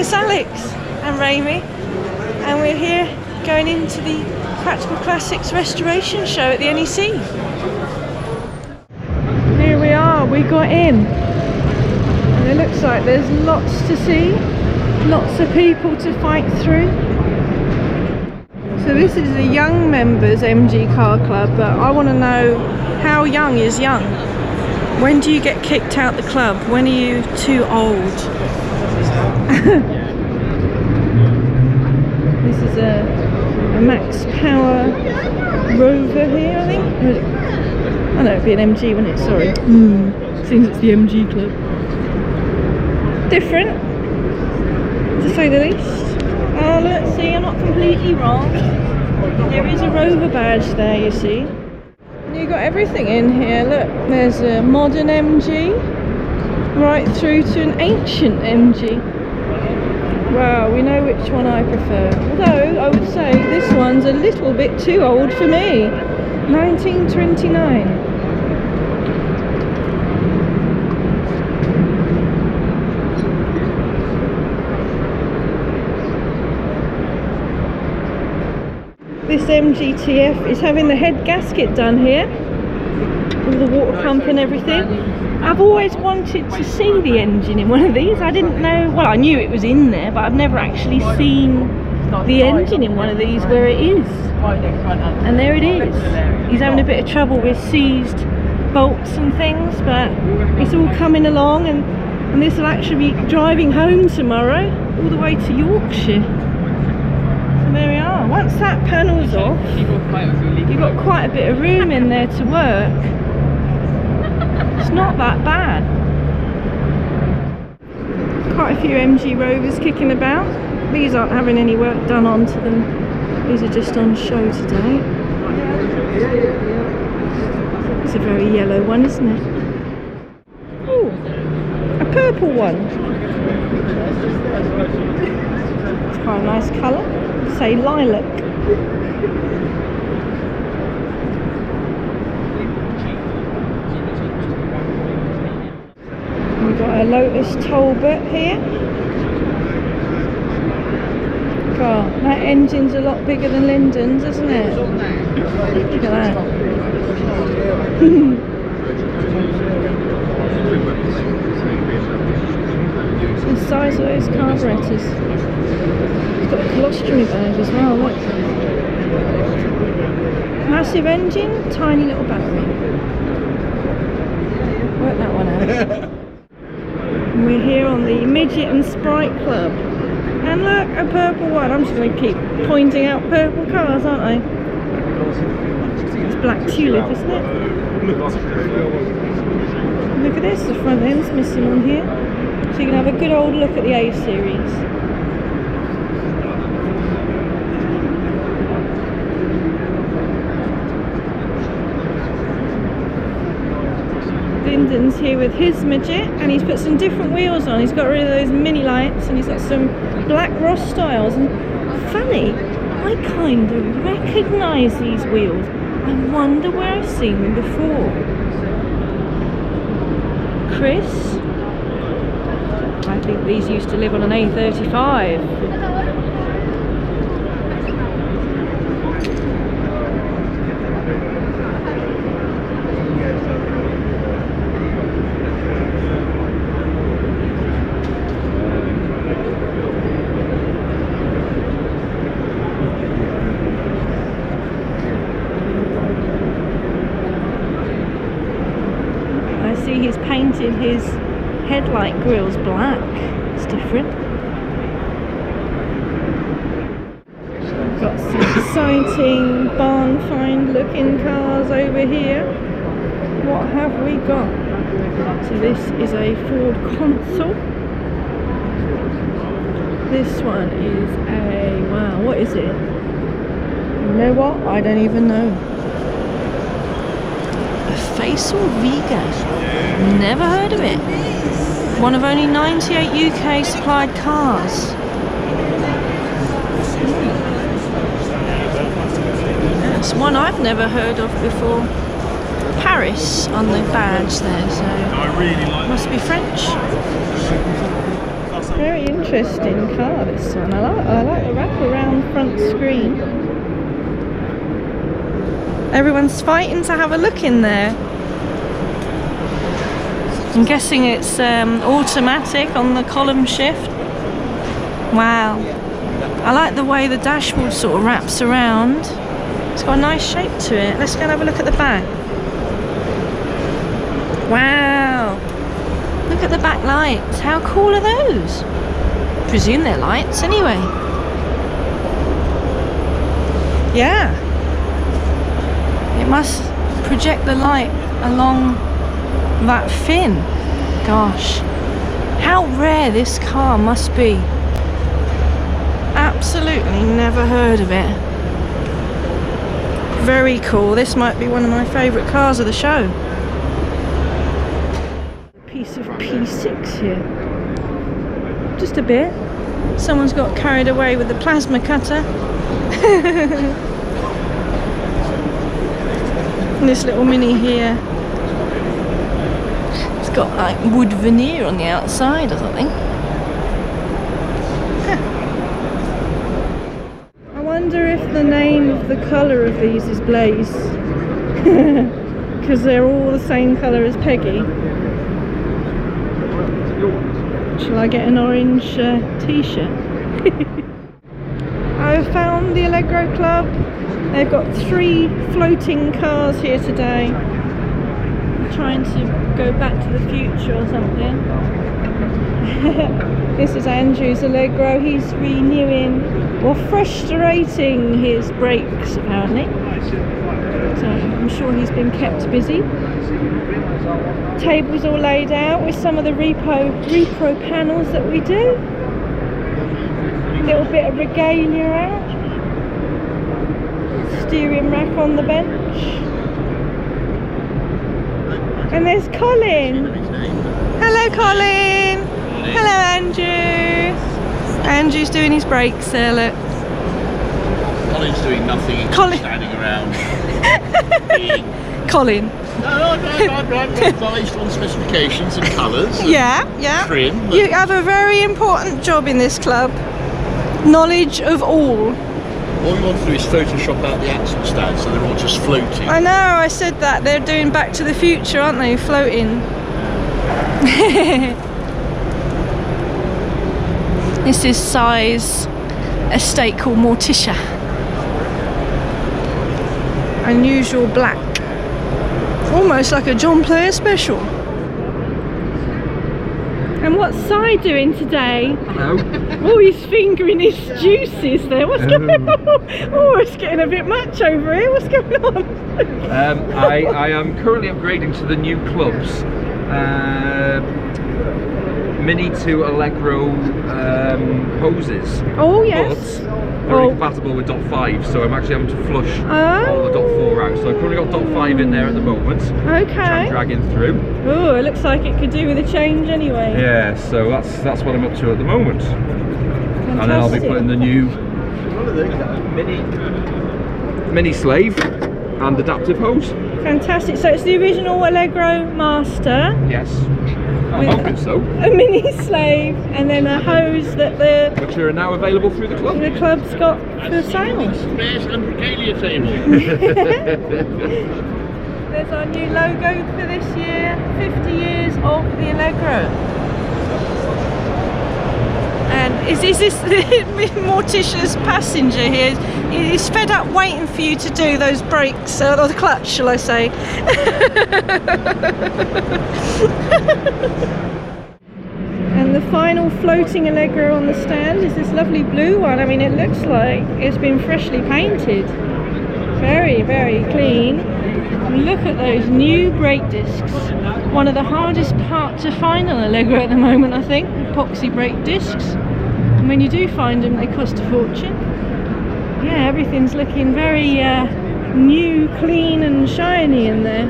it's Alex and Rami, and we're here going into the Practical Classics restoration show at the NEC. Here we are, we got in, and it looks like there's lots to see, lots of people to fight through. So this is the young members MG Car Club, but I want to know, how young is young? When do you get kicked out the club? When are you too old? This is a Max Power Rover here, I think. I know it'd be an MG, wouldn't it? Sorry. Seems it's the MG club. Different, to say the least. Oh, let's see, I'm not completely wrong. There is a Rover badge there, you see. You've got everything in here. Look, there's a modern MG right through to an ancient MG. Wow, we know which one I prefer. Although I would say this one's a little bit too old for me. 1929. This MGTF is having the head gasket done here, all the water pump and everything. I've always wanted to see the engine in one of these. I didn't know, well, I knew it was in there, but I've never actually seen the engine in one of these where it is. And there it is. He's having a bit of trouble with seized bolts and things, but it's all coming along, and this will actually be driving home tomorrow, all the way to Yorkshire. So there we are. Once that panel's off, you've got quite a bit of room in there to work. It's not that bad. Quite a few MG Rovers kicking about. These aren't having any work done onto them. These are just on show today. It's a very yellow one, isn't it? Ooh, a purple one. It's quite a nice colour. Say lilac. We've got a Lotus Talbot here. God, that engine's a lot bigger than Lyndon's, isn't it? Look at that. The size of those carburetors. It's got a colostomy bag as well, look. Massive engine, tiny little battery. Work that one out. And we're here on the Midget and Sprite Club. And look, a purple one. I'm just going to keep pointing out purple cars, aren't I? It's Black Tulip, isn't it? Look at this, the front end's missing on here. So you can have a good old look at the A series. Lyndon's here with his Midget, and he's put some different wheels on. He's got rid of those mini lights, and he's got some black Ross styles. And funny, I kind of recognise these wheels. I wonder where I've seen them before. Chris? I think these used to live on an A35. He's painted his headlight grills black. It's different. Got some exciting barn find looking cars over here. What have we got? So this is a Ford Consul. This one is a, wow, what is it? You know what? I don't even know. Faisal Vega. Never heard of it. One of only 98 UK supplied cars. That's one I've never heard of before. Paris on the badge there, so must be French. Very interesting car, this one. I like the wrap-around front screen. Everyone's fighting to have a look in there. I'm guessing it's automatic on the column shift. Wow. I like the way the dashboard sort of wraps around. It's got a nice shape to it. Let's go and have a look at the back. Wow. Look at the back lights. How cool are those? I presume they're lights anyway. Yeah. It must project the light along that fin. Gosh. How rare this car must be. Absolutely never heard of it. Very cool. This might be one of my favourite cars of the show. A piece of P6 here. Just a bit. Someone's got carried away with the plasma cutter. This little Mini here. It's got like wood veneer on the outside or something. I wonder if the name of the colour of these is Blaze. Because they're all the same colour as Peggy. Shall I get an orange t-shirt? I've found the Allegro Club. They've got 3 floating cars here today. I'm trying to go back to the future or something. This is Andrew's Allegro. He's renewing or frustrating his brakes apparently. So I'm sure he's been kept busy. Tables all laid out with some of the repro panels that we do. A little bit of regalia out. Steering rack on the bench. And there's Colin. Hello Colin. Hello Andrew. Andrew's doing his brakes there, look. Colin's doing nothing, he's standing around. Colin. No, I'm advised on specifications and colours. Yeah. Trim. You have a very important job in this club. Knowledge of all. All we want to do is Photoshop out the axle stand so they're all just floating. I know, I said that. They're doing Back to the Future, aren't they? Floating. This is Si's estate called Morticia. Unusual black. Almost like a John Player special. And what's Si doing today? Hello. Oh, he's fingering his juices there. What's going on? Oh, it's getting a bit much over here. What's going on? I am currently upgrading to the new clubs. Mini to Allegro hoses. Oh, yes. But very compatible with .5, so I'm actually having to flush all the .4 out. So I've currently got .5 in there at the moment. Okay. Which I'm dragging through. Oh, it looks like it could do with a change anyway. Yeah, so that's what I'm up to at the moment. Fantastic. And then I'll be putting the new mini slave and adaptive hose. Fantastic. So it's the original Allegro Master. Yes. I'm hoping so. A mini slave and then a hose that which are now available through the club. The club's got for sale. Spares and regalia table. There's our new logo for this year. 50 years of the Allegro. And is this Morticia's passenger here? He's fed up waiting for you to do those brakes, or the clutch, shall I say. And the final floating Allegro on the stand is this lovely blue one. I mean, it looks like it's been freshly painted. Very, very clean. Look at those new brake discs. One of the hardest part to find on Allegro at the moment, I think, epoxy brake discs. And when you do find them, they cost a fortune. Yeah, everything's looking very new, clean and shiny in there.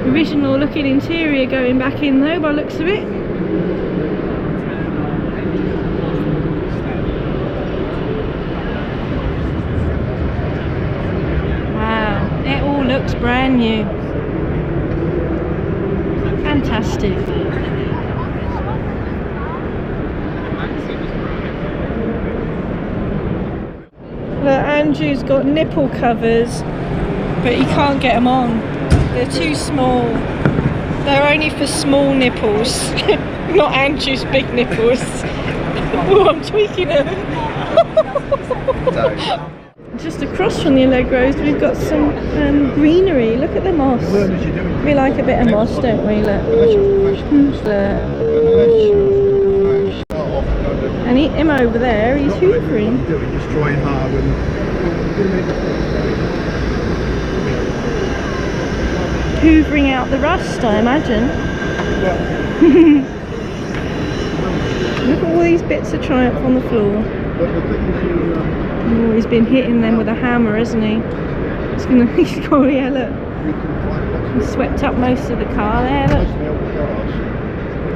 Original looking interior going back in though, by the looks of it. Wow, it all looks brand new. Fantastic. fantastic. Look, Andrew's got nipple covers, but he can't get them on. They're too small. They're only for small nipples, not Andrew's big nipples. Oh, I'm tweaking them. Just across from the Allegros, we've got some greenery. Look at the moss. We like a bit of moss, don't we? Look. And him over there, he's hoovering. Hoovering out the rust, I imagine. Look at all these bits of Triumph on the floor. Oh, he's been hitting them with a hammer, hasn't he? He's got, yeah, look. He's swept up most of the car there, look.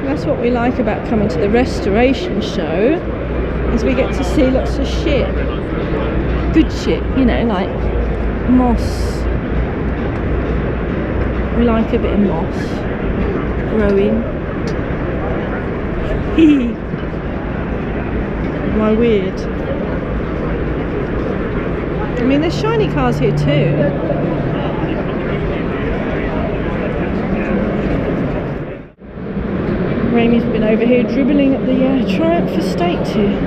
That's what we like about coming to the restoration show, is we get to see lots of shit. Good shit, you know, like moss. We like a bit of moss growing. Am I weird? I mean, there's shiny cars here too. Ramie's been over here dribbling at the Triumph estate here.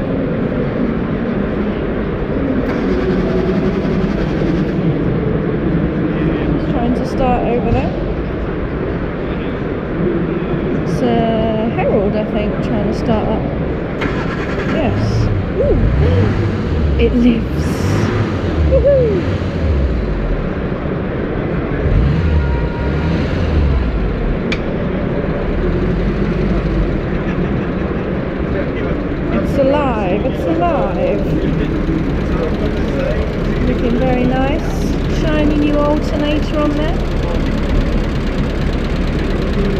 He's trying to start over there. It's Harold, I think, trying to start up. Yes. Ooh. It lives. Woohoo! It's alive, it's alive. Looking very nice. Shiny new alternator on there.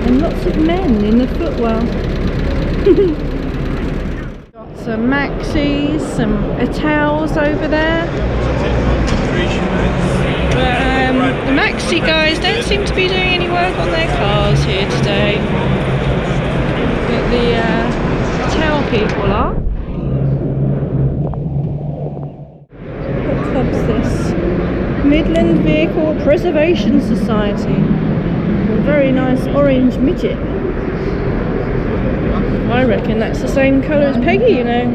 And lots of men in the footwell. Got some Maxis, some Itals over there. But the Maxi guys don't seem to be doing any work on their cars here today. But the Ital people are. What club's this? Midland Vehicle Preservation Society. A very nice orange midget. I reckon that's the same colour as Peggy, you know.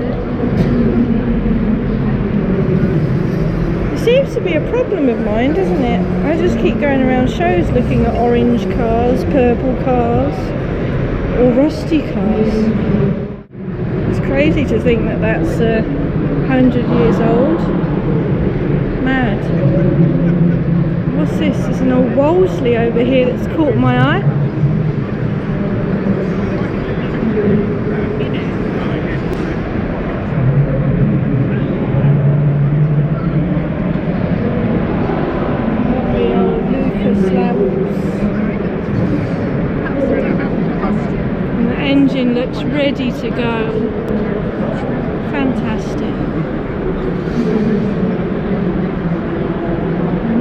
It seems to be a problem of mine, doesn't it? I just keep going around shows looking at orange cars, purple cars, or rusty cars. It's crazy to think that that's 100 years old. Mad. What's this? There's an old Wolseley over here that's caught my eye. Lovely old Lucas lamps. And the engine looks ready to go. Fantastic.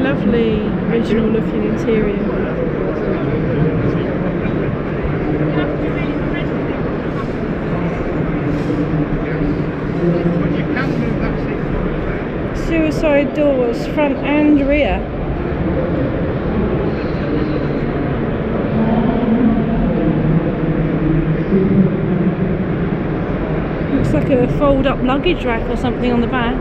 Lovely original looking interior. Suicide doors, front and rear. Looks like a fold up luggage rack or something on the back.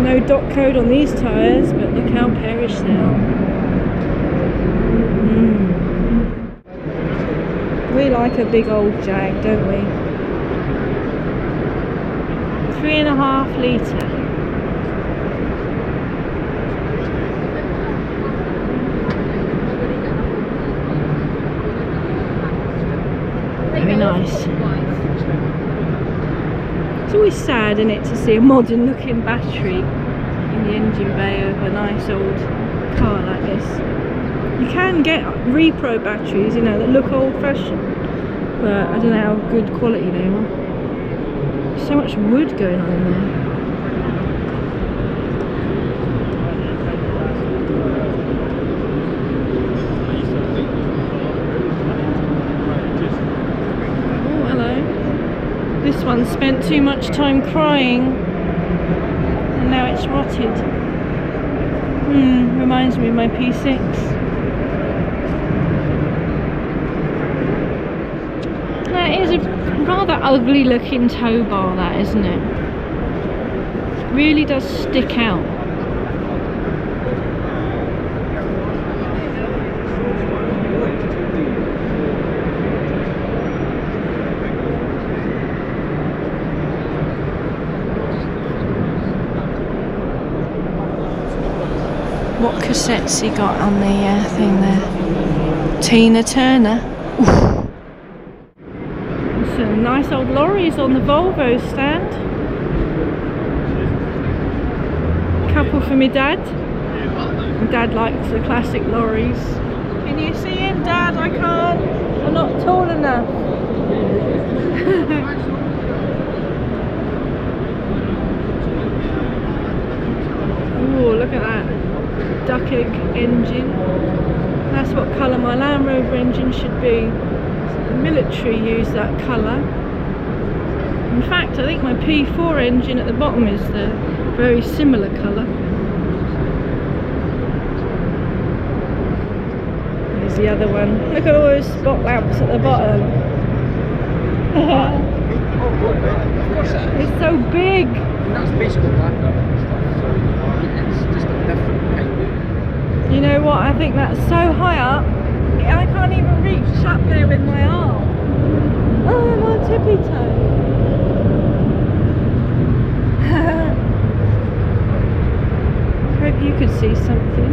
No dot code on these tyres, but look how perish they are. We like a big old Jag, don't we? 3.5 litre. Very nice. It's always sad, isn't it, to see a modern looking battery in the engine bay of a nice old car like this. You can get repro batteries, you know, that look old fashioned, but I don't know how good quality they are. So much wood going on in there. one spent too much time crying and now it's rotted. Reminds me of my P6. That is a rather ugly looking tow bar, that, isn't it? Really does stick out. What cassettes he got on the thing there? Tina Turner. Oof. Some nice old lorries on the Volvo stand. Couple for me dad. My dad likes the classic lorries. Can you see him, Dad? I can't. I'm not tall enough. Oh, look at that. Duck egg engine. That's what colour my Land Rover engine should be. The military use that colour. In fact, I think my P4 engine at the bottom is the very similar colour. There's the other one. Look at all those spot lamps at the bottom. It's so big. That's basically black though. It's just a different kind. You know what? I think that's so high up. I can't even reach up there with my arm. Oh, I'm on tippy toe. Hope you could see something.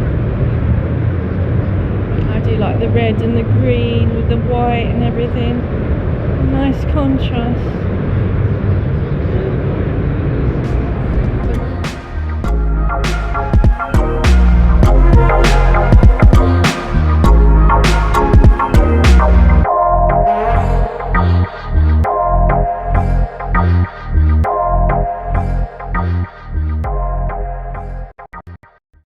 I do like the red and the green with the white and everything. Nice contrast.